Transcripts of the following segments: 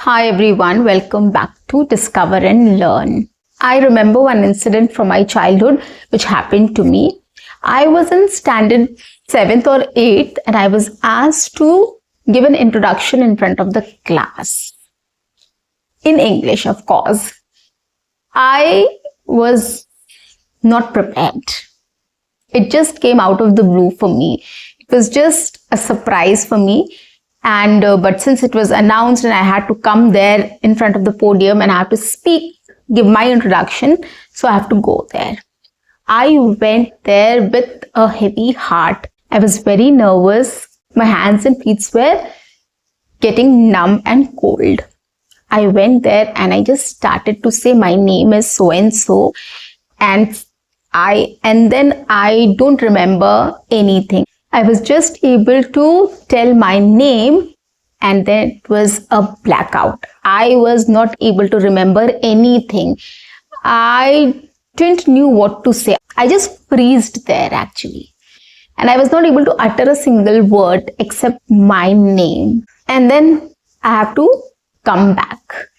Hi everyone, welcome back to Discover and Learn. I remember one incident from my childhood which happened to me. I was in standard 7th or 8th and I was asked to give an introduction in front of the class. In English, of course. I was not prepared. It just came out of the blue for me. It was just a surprise for me. And but since it was announced and I had to come there in front of the podium and I have to speak, give my introduction, so I have to go there. I went there with a heavy heart. I was very nervous. My hands and feet were getting numb and cold. I went there and I just started to say my name is so and so, and then I don't remember anything. I was just able to tell my name and then it was a blackout. I was not able to remember anything. I didn't know what to say. I just freezed there actually. And I was not able to utter a single word except my name. And then I have to come back.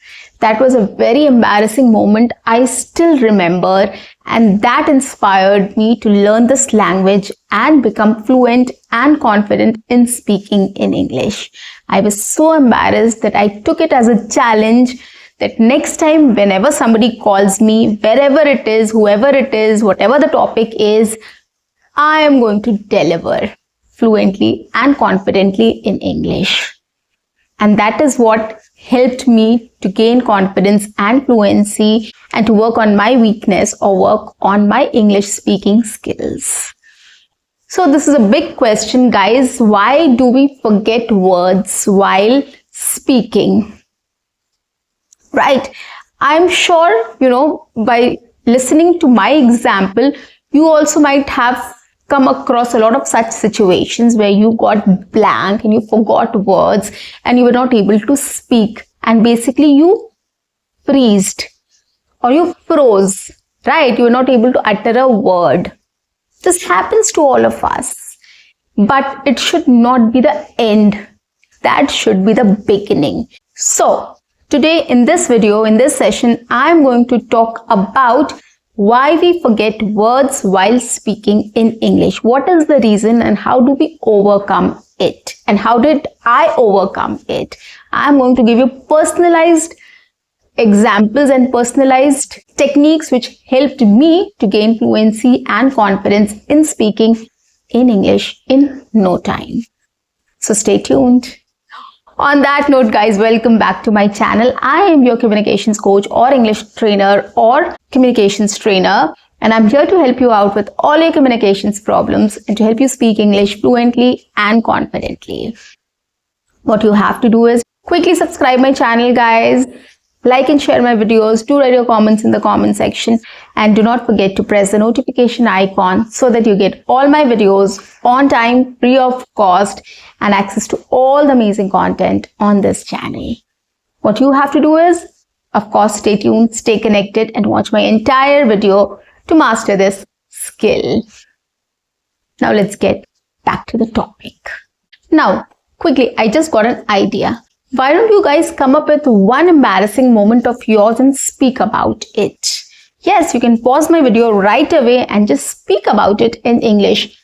That was a very embarrassing moment. I still remember, and that inspired me to learn this language and become fluent and confident in speaking in English. I was so embarrassed that I took it as a challenge that next time whenever somebody calls me, wherever it is, whoever it is, whatever the topic is, I am going to deliver fluently and confidently in English. And that is what helped me to gain confidence and fluency and to work on my weakness or work on my English speaking skills. So this is a big question, guys. Why do we forget words while speaking? Right? I'm sure, by listening to my example, you also might have come across a lot of such situations where you got blank and you forgot words and you were not able to speak, and basically you freezed or you froze, right? You were not able to utter a word. This happens to all of us, but it should not be the end. That should be the beginning. So today in this video, in this session, I'm going to talk about why we forget words while speaking in English. What is the reason and how do we overcome it? And how did I overcome it? I'm going to give you personalized examples and personalized techniques which helped me to gain fluency and confidence in speaking in English in no time. So stay tuned. On that note, guys, welcome back to my channel. I am your communications coach or English trainer or communications trainer, and I'm here to help you out with all your communications problems and to help you speak English fluently and confidently. What you have to do is quickly subscribe my channel, guys. Like and share my videos. Do write your comments in the comment section, and do not forget to press the notification icon so that you get all my videos on time, free of cost, and access to all the amazing content on this channel. What you have to do is, of course, stay tuned, stay connected, and watch my entire video to master this skill. Now let's get back to the topic. Now, quickly, I just got an idea. Why don't you guys come up with one embarrassing moment of yours and speak about it? Yes, you can pause my video right away and just speak about it in English.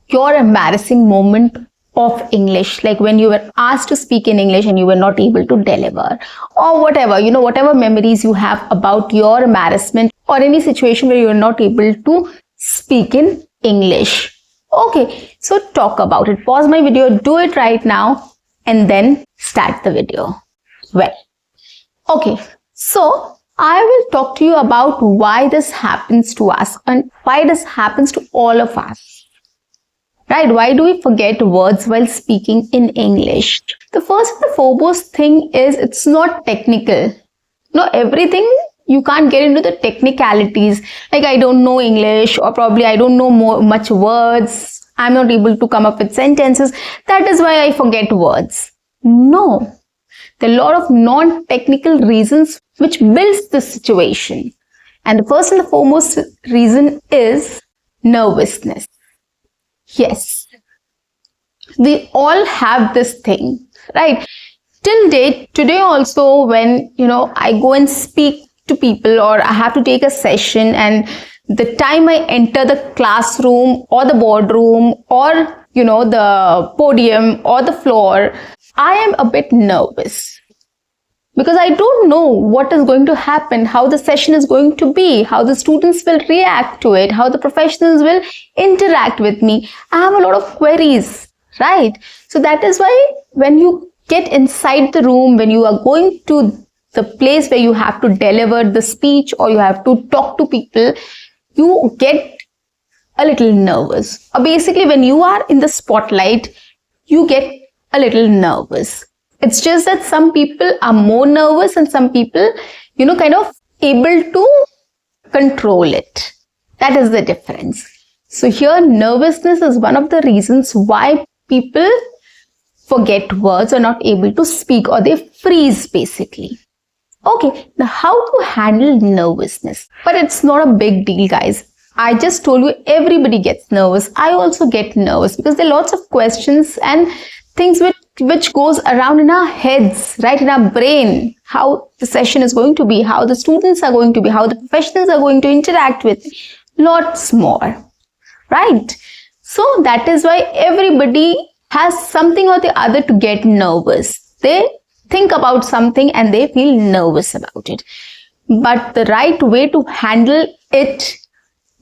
Your embarrassing moment of English, like when you were asked to speak in English and you were not able to deliver, or whatever, whatever memories you have about your embarrassment or any situation where you are not able to speak in English. Okay, so talk about it. Pause my video, do it right now, and then start the video. Well, okay, so I will talk to you about why this happens to us and why this happens to all of us. Right? Why do we forget words while speaking in English? The first and the foremost thing is it's not technical. Everything you can't get into the technicalities. Like I don't know English, or probably I don't know much words. I'm not able to come up with sentences. That is why I forget words. No. There are a lot of non-technical reasons which builds this situation. And the first and the foremost reason is nervousness. Yes. We all have this thing, right? till date, today also, when I go and speak to people, or I have to take a session, and the time I enter the classroom or the boardroom, or the podium or the floor, I am a bit nervous, because I don't know what is going to happen, how the session is going to be, how the students will react to it, how the professionals will interact with me. I have a lot of queries, right? So that is why when you get inside the room, when you are going to the place where you have to deliver the speech or you have to talk to people, you get a little nervous. Or basically, when you are in the spotlight, you get a little nervous. It's just that some people are more nervous and some people, kind of able to control it. That is the difference. So here, nervousness is one of the reasons why people forget words or not able to speak, or they freeze basically. Okay, now how to handle nervousness? But it's not a big deal, guys. I just told you everybody gets nervous. I also get nervous because there are lots of questions and things which goes around in our heads, right, in our brain, how the session is going to be, how the students are going to be, how the professionals are going to interact with me. Lots more, right? So that is why everybody has something or the other to get nervous. They think about something and they feel nervous about it. But the right way to handle it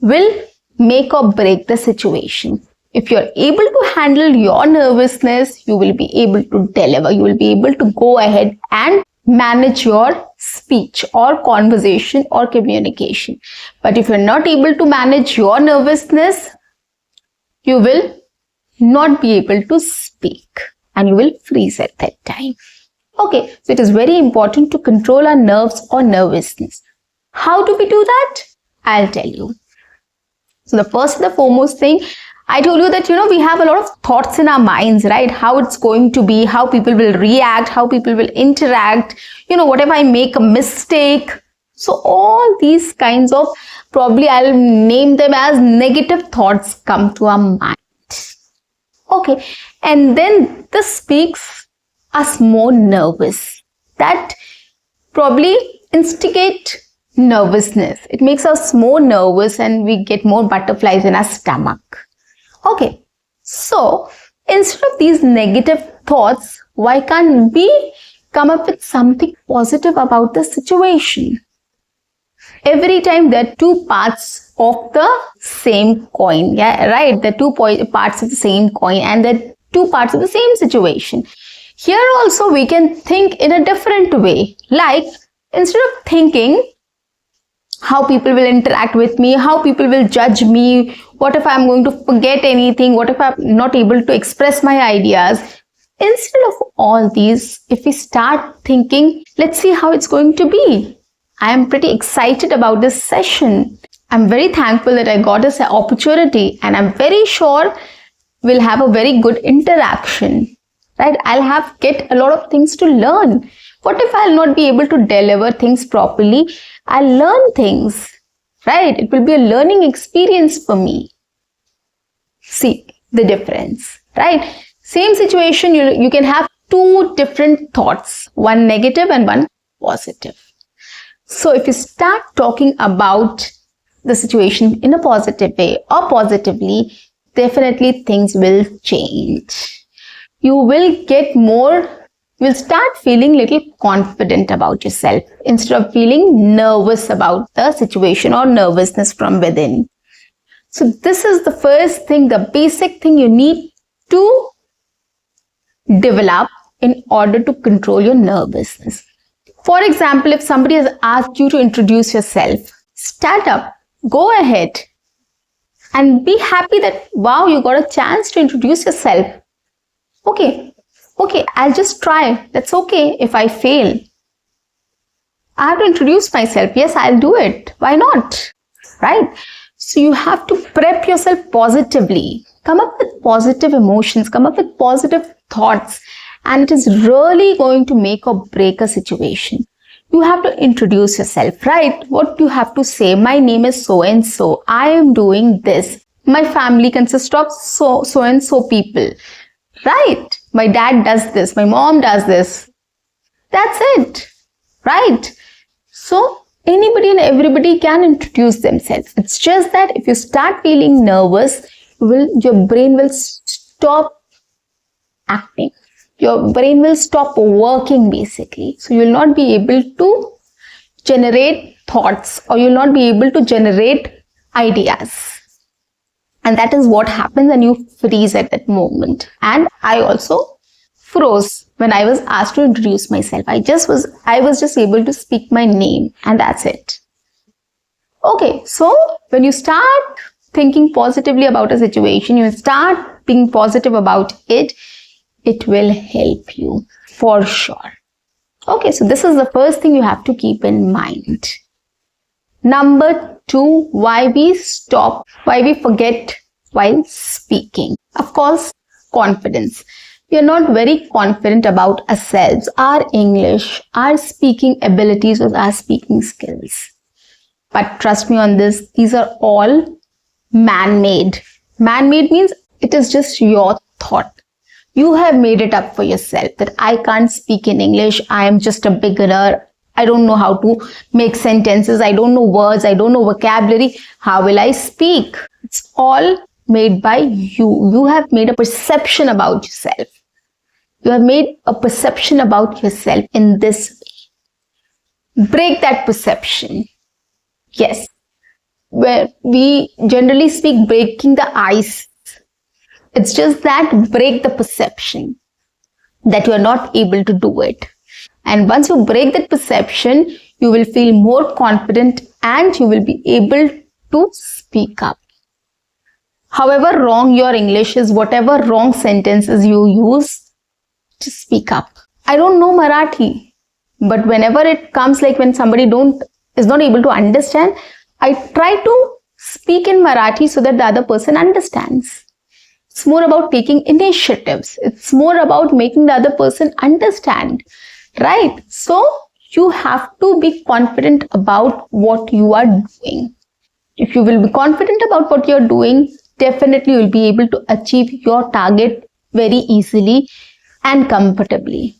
will make or break the situation. If you're able to handle your nervousness, you will be able to deliver. You will be able to go ahead and manage your speech or conversation or communication. But if you're not able to manage your nervousness, you will not be able to speak and you will freeze at that time. Okay, so it is very important to control our nerves or nervousness. How do we do that? I'll tell you. So the first and the foremost thing, I told you that, we have a lot of thoughts in our minds, right? How it's going to be, how people will react, how people will interact, what if I make a mistake? So all these kinds of, probably I'll name them as negative thoughts, come to our mind. Okay, and then this makes us more nervous. That probably instigate nervousness. It makes us more nervous and we get more butterflies in our stomach. Okay, so instead of these negative thoughts, why can't we come up with something positive about the situation? Every time there are two parts of the same coin, yeah, right? There are two parts of the same coin and there are two parts of the same situation. Here also we can think in a different way. Like, instead of thinking how people will interact with me, how people will judge me, what if I'm going to forget anything, what if I'm not able to express my ideas. Instead of all these, if we start thinking, let's see how it's going to be. I am pretty excited about this session. I'm very thankful that I got this opportunity and I'm very sure we'll have a very good interaction, right? I'll get a lot of things to learn. What if I'll not be able to deliver things properly? I'll learn things, right? It will be a learning experience for me. See the difference, right? Same situation, you can have two different thoughts, one negative and one positive. So if you start talking about the situation in a positive way or positively, definitely things will change. You will start feeling little confident about yourself instead of feeling nervous about the situation or nervousness from within. So this is the first thing, the basic thing you need to develop in order to control your nervousness. For example, if somebody has asked you to introduce yourself, stand up, go ahead and be happy that, wow, you got a chance to introduce yourself. Okay, I'll just try. That's okay if I fail. I have to introduce myself. Yes, I'll do it. Why not? Right? So you have to prep yourself positively. Come up with positive emotions. Come up with positive thoughts. And it is really going to make or break a situation. You have to introduce yourself, right? What you have to say? My name is so and so. I am doing this. My family consists of so and so people. Right? My dad does this. My mom does this. That's it, right? So anybody and everybody can introduce themselves. It's just that if you start feeling nervous, your brain will stop acting. Your brain will stop working basically. So you will not be able to generate thoughts, or you will not be able to generate ideas. And that is what happens when you freeze at that moment. And I also froze when I was asked to introduce myself. I was just able to speak my name, and that's it. Okay, so when you start thinking positively about a situation, you start being positive about it, it will help you for sure. Okay, so this is the first thing you have to keep in mind. Number 2, why we forget while speaking. Of course, confidence. We are not very confident about ourselves, our English, our speaking abilities, or our speaking skills. But trust me on this, these are all man-made. Man-made means it is just your thought. You have made it up for yourself that I can't speak in English. I am just a beginner. I don't know how to make sentences. I don't know words. I don't know vocabulary. How will I speak? It's all made by you. You have made a perception about yourself. You have made a perception about yourself in this way. Break that perception. Yes. Where we generally speak breaking the ice. It's just that break the perception that you are not able to do it. And once you break that perception, you will feel more confident and you will be able to speak up. However wrong your English is, whatever wrong sentences you use, to speak up. I don't know Marathi, but whenever it comes, like when somebody is not able to understand, I try to speak in Marathi so that the other person understands. It's more about taking initiatives. It's more about making the other person understand, right? So you have to be confident about what you are doing. If you will be confident about what you're doing, definitely you will be able to achieve your target very easily and comfortably.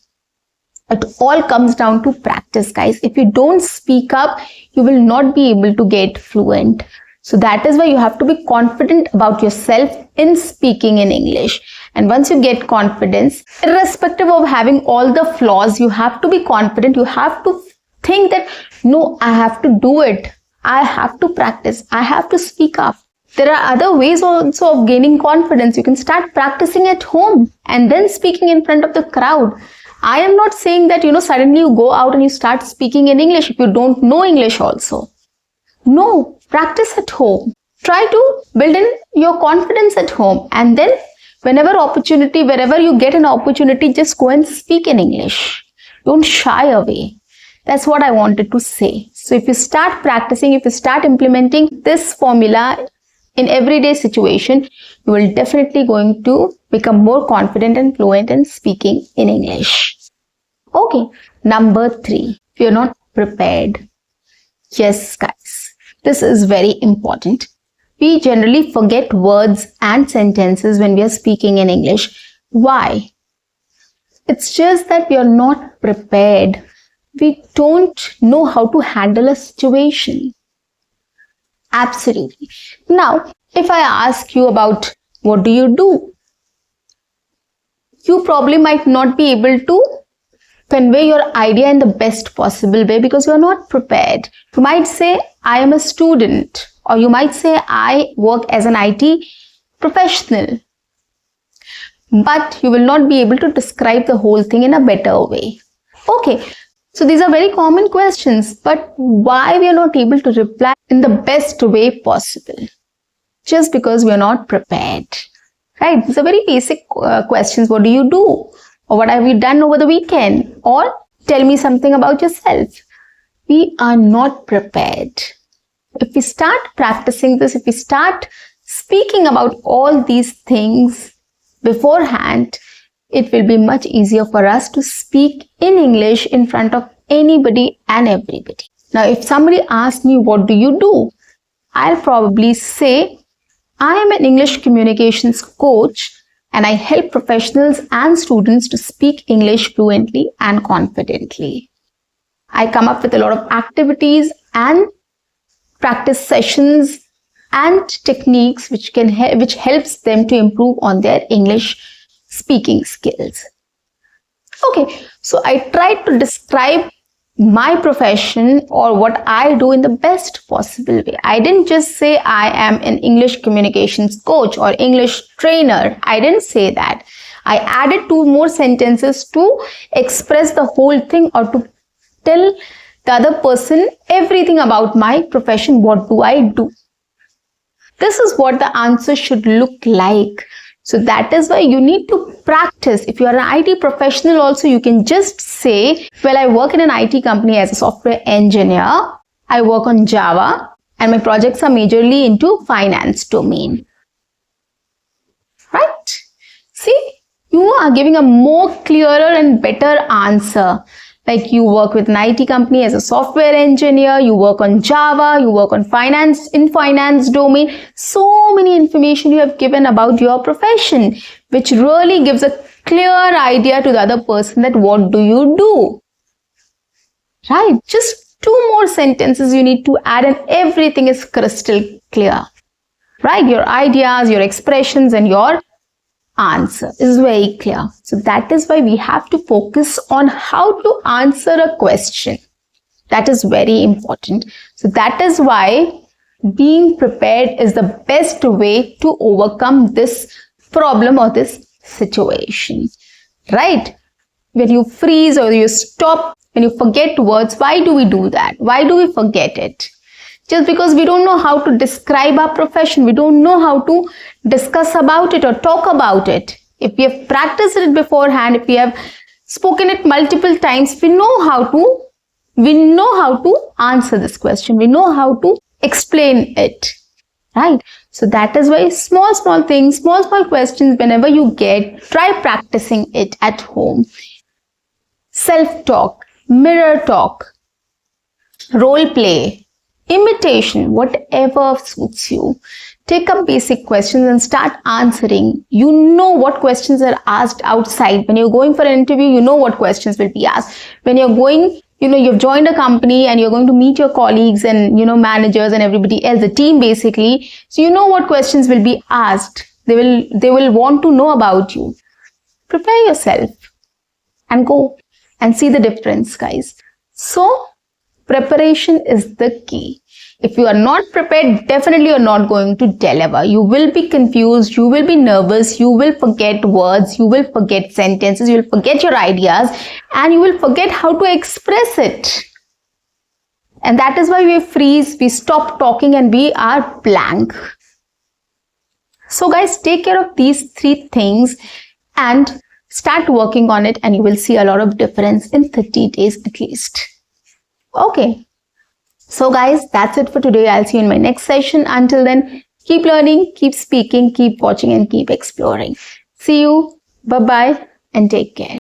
It all comes down to practice, guys. If you don't speak up, you will not be able to get fluent. So that is why you have to be confident about yourself in speaking in English. And once you get confidence, irrespective of having all the flaws, you have to be confident. You have to think that, no, I have to do it. I have to practice. I have to speak up. There are other ways also of gaining confidence. You can start practicing at home and then speaking in front of the crowd. I am not saying that, suddenly you go out and you start speaking in English if you don't know English also. No, practice at home. Try to build in your confidence at home, and then wherever you get an opportunity, just go and speak in English. Don't shy away. That's what I wanted to say. So if you start practicing, if you start implementing this formula in everyday situation, you will definitely going to become more confident and fluent in speaking in English. Okay, number 3, if you're not prepared. Yes, guys. This is very important. We generally forget words and sentences when we are speaking in English. Why? It's just that we are not prepared. We don't know how to handle a situation. Absolutely. Now, if I ask you about what do you do, you probably might not be able to convey your idea in the best possible way because you are not prepared. You might say, I am a student, or you might say, I work as an IT professional. But you will not be able to describe the whole thing in a better way. Okay, so these are very common questions, but why we are not able to reply in the best way possible? Just because we are not prepared, right? These are very basic questions. What do you do? Or what have you done over the weekend? Or tell me something about yourself. We are not prepared. If we start practicing this, if we start speaking about all these things beforehand, it will be much easier for us to speak in English in front of anybody and everybody. Now, if somebody asks me, what do you do? I'll probably say, I am an English communications coach and I help professionals and students to speak English fluently and confidently. I come up with a lot of activities and practice sessions and techniques which helps them to improve on their English speaking skills. Okay, so I tried to describe my profession or what I do in the best possible way. I didn't just say I am an English communications coach or English trainer. I didn't say that. I added 2 more sentences to express the whole thing or to tell the other person everything about my profession. What do I do? This is what the answer should look like. So that is why you need to practice. If you are an IT professional also, you can just say, well, I work in an IT company as a software engineer. I work on Java and my projects are majorly into finance domain. Right? See, you are giving a more clearer and better answer. Like you work with an IT company as a software engineer, you work on Java, you work on finance domain. So many information you have given about your profession, which really gives a clear idea to the other person that what do you do. Right? Just 2 more sentences you need to add and everything is crystal clear. Right? Your ideas, your expressions and your answer is very clear. So that is why we have to focus on how to answer a question. That is very important. So that is why being prepared is the best way to overcome this problem or this situation. Right? When you freeze or you stop, when you forget words, why do we do that? Why do we forget it? Just because we don't know how to describe our profession, we don't know how to discuss about it or talk about it. If we have practiced it beforehand, if we have spoken it multiple times, we know how to answer this question. We know how to explain it. Right? So that is why small things, small questions, whenever you get, try practicing it at home. Self-talk, mirror talk, role play, imitation, whatever suits you. Take up basic questions and start answering. You know what questions are asked outside. When you're going for an interview, you know what questions will be asked. When you're going, you've joined a company and you're going to meet your colleagues and, managers and everybody else, the team basically. So you know what questions will be asked. They will want to know about you. Prepare yourself and go and see the difference, guys. So preparation is the key. If you are not prepared, definitely you're not going to deliver. You will be confused, you will be nervous, you will forget words, you will forget sentences, you will forget your ideas, and you will forget how to express it. And that is why we freeze, we stop talking and we are blank. So guys, take care of these 3 things and start working on it, and you will see a lot of difference in 30 days at least. Okay, so guys, that's it for today. I'll see you in my next session. Until then, keep learning, keep speaking, keep watching and keep exploring. See you. Bye-bye and take care.